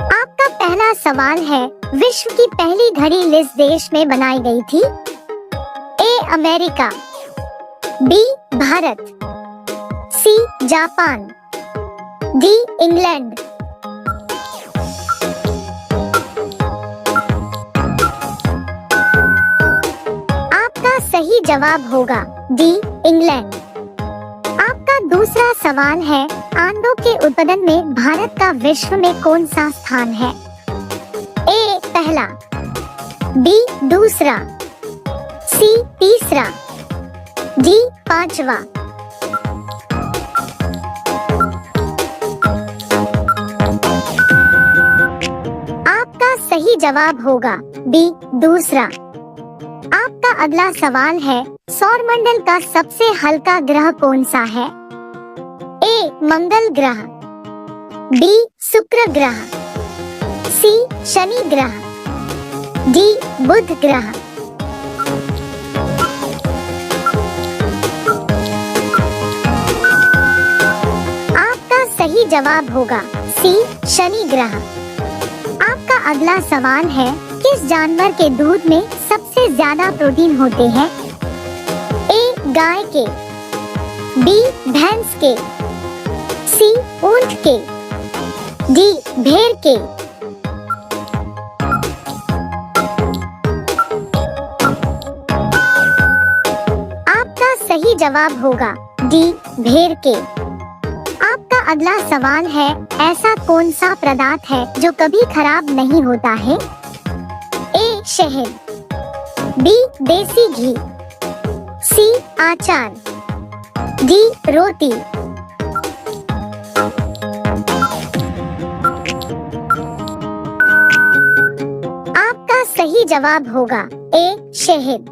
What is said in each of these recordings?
आपका पहला सवाल है, विश्व की पहली घड़ी किस देश में बनाई गई थी? A America, B Bharat, C Japan, D England. आपका सही जवाब होगा डी इंग्लैंड। आपका दूसरा सवाल है, आंडों के उत्पादन में भारत का विश्व में कौन सा स्थान है? ए पहला, बी दूसरा, सी तीसरा, डी पांचवा। आपका सही जवाब होगा बी दूसरा। आपका अगला सवाल है, सौरमंडल का सबसे हल्का ग्रह कौन सा है? ए मंगल ग्रह, बी शुक्र ग्रह, सी शनि ग्रह, डी बुध ग्रह। आपका सही जवाब होगा सी शनि ग्रह। आपका अगला सवाल है, किस जानवर के दूध में सबसे ज्यादा प्रोटीन होते हैं? ए गाय के, बी भैंस के, सी ऊंट के, डी भेड़ के। आपका सही जवाब होगा डी भेड़ के। आपका अगला सवाल है, ऐसा कौन सा पदार्थ है जो कभी खराब नहीं होता है? ए शहद, बी देसी घी, सी अचार, डी रोटी। आपका सही जवाब होगा ए शहद।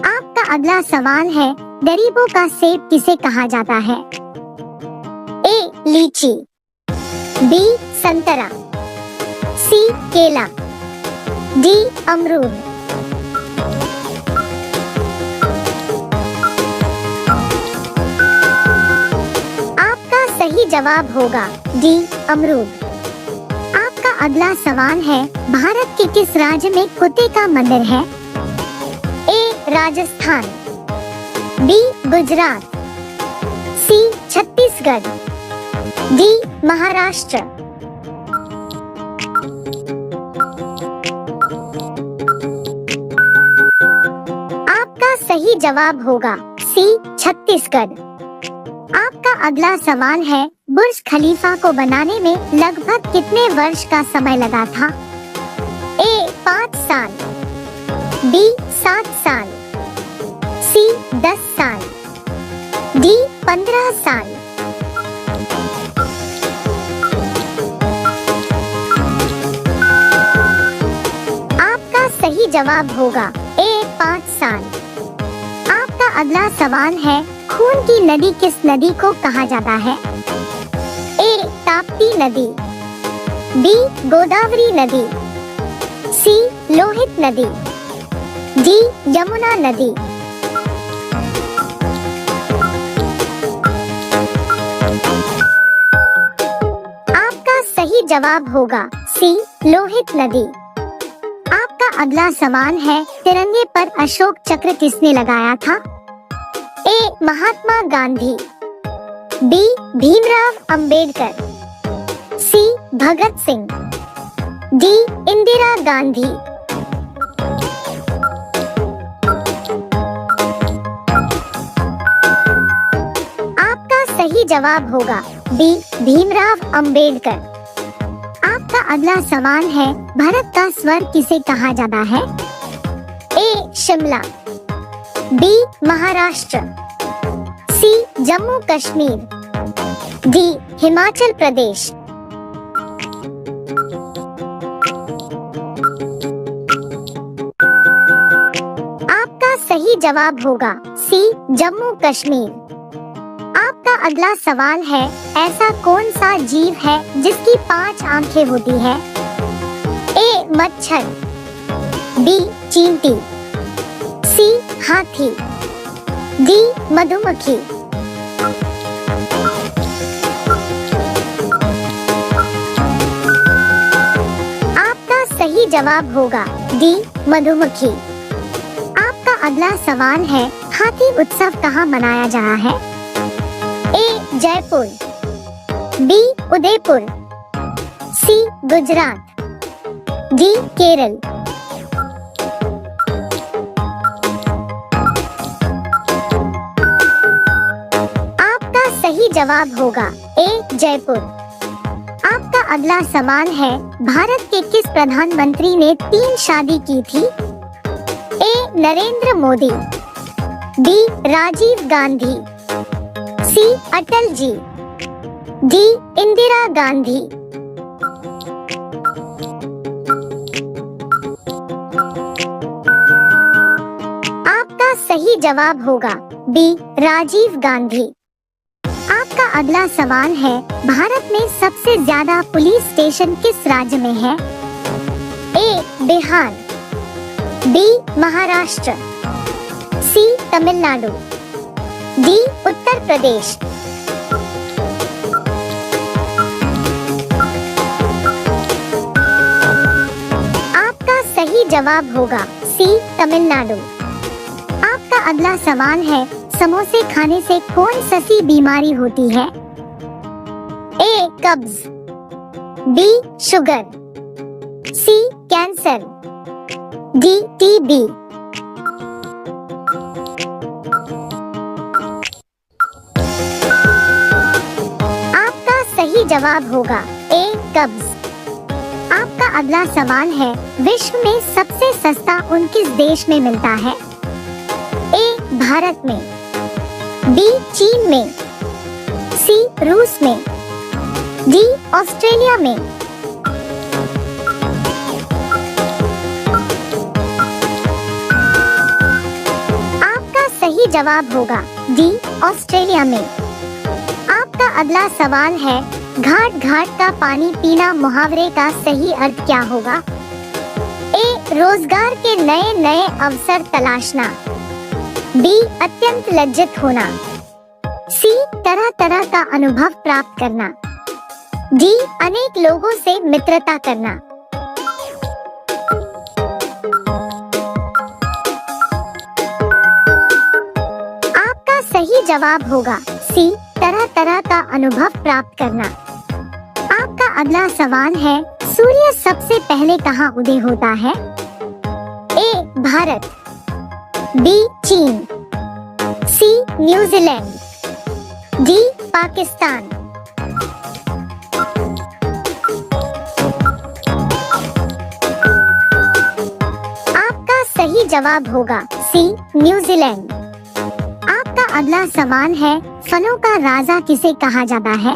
आपका अगला सवाल है, गरीबों का सेब किसे कहा जाता है? ए लीची, बी संतरा, सी केला, डी अमरूद। आपका सही जवाब होगा डी अमरूद। आपका अगला सवाल है, भारत के किस राज्य में कुत्ते का मंदिर है? ए राजस्थान, बी गुजरात, सी छत्तीसगढ़, डी महाराष्ट्र। आपका सही जवाब होगा सी छत्तीसगढ़। आपका अगला सवाल है, बुर्ज खलीफा को बनाने में लगभग कितने वर्ष का समय लगा था? ए 5 साल, बी 7 साल, सी 10 साल, डी 15 साल। आपका सही जवाब होगा ए 5 साल। आपका अगला सवाल है, खून की नदी किस नदी को कहा जाता है? ए ताप्ती नदी, बी गोदावरी नदी, सी लोहित नदी, डी यमुना नदी। आपका सही जवाब होगा सी लोहित नदी। आपका अगला सवाल है, तिरंगे पर अशोक चक्र किसने लगाया था? ए महात्मा गांधी, बी भीमराव अंबेडकर, सी भगत सिंह, डी इंदिरा गांधी। आपका सही जवाब होगा बी भीमराव अंबेडकर। आपका अगला सवाल है, भारत का स्वर्ग किसे कहा जाता है? ए शिमला, बी महाराष्ट्र, सी जम्मू कश्मीर, डी हिमाचल प्रदेश। आपका सही जवाब होगा सी जम्मू कश्मीर। आपका अगला सवाल है, ऐसा कौन सा जीव है जिसकी 5 आंखें होती है? ए मच्छर, बी चींटी, सी हाथी, डी मधुमक्खी। जवाब होगा डी मधुमक्खी। आपका अगला सवाल है, हाथी उत्सव कहाँ मनाया जा रहा है? ए जयपुर, बी उदयपुर, सी गुजरात, डी केरल। आपका सही जवाब होगा ए जयपुर। आपका अगला सवाल है, भारत के किस प्रधानमंत्री ने 3 शादी की थी? ए नरेंद्र मोदी, बी राजीव गांधी, सी अटल जी, डी इंदिरा गांधी। आपका सही जवाब होगा बी राजीव गांधी। आपका अगला सवाल है, भारत में सबसे ज्यादा पुलिस स्टेशन किस राज्य में है? ए बिहार, बी महाराष्ट्र, सी तमिलनाडु, डी उत्तर प्रदेश। आपका सही जवाब होगा सी तमिलनाडु। आपका अगला सवाल है, समोसे खाने से कौन सी बीमारी होती है? ए कब्ज, बी शुगर, सी कैंसर, डी टीबी। आपका सही जवाब होगा ए कब्ज। आपका अगला सवाल है, विश्व में सबसे सस्ता ऊन किस देश में मिलता है? ए भारत में, बी चीन में, सी रूस में, डी ऑस्ट्रेलिया में। आपका सही जवाब होगा डी ऑस्ट्रेलिया में। आपका अगला सवाल है, घाट घाट का पानी पीना मुहावरे का सही अर्थ क्या होगा? ए रोजगार के नए नए अवसर तलाशना, बी अत्यंत लज्जित होना, सी तरह तरह का अनुभव प्राप्त करना, डी अनेक लोगों से मित्रता करना। आपका सही जवाब होगा सी तरह तरह का अनुभव प्राप्त करना। आपका अगला सवाल है, सूर्य सबसे पहले कहाँ उदय होता है? ए भारत, बी चीन, सी न्यूजीलैंड, डी पाकिस्तान। आपका सही जवाब होगा सी न्यूजीलैंड। आपका अगला सवाल है, फलों का राजा किसे कहा जाता है?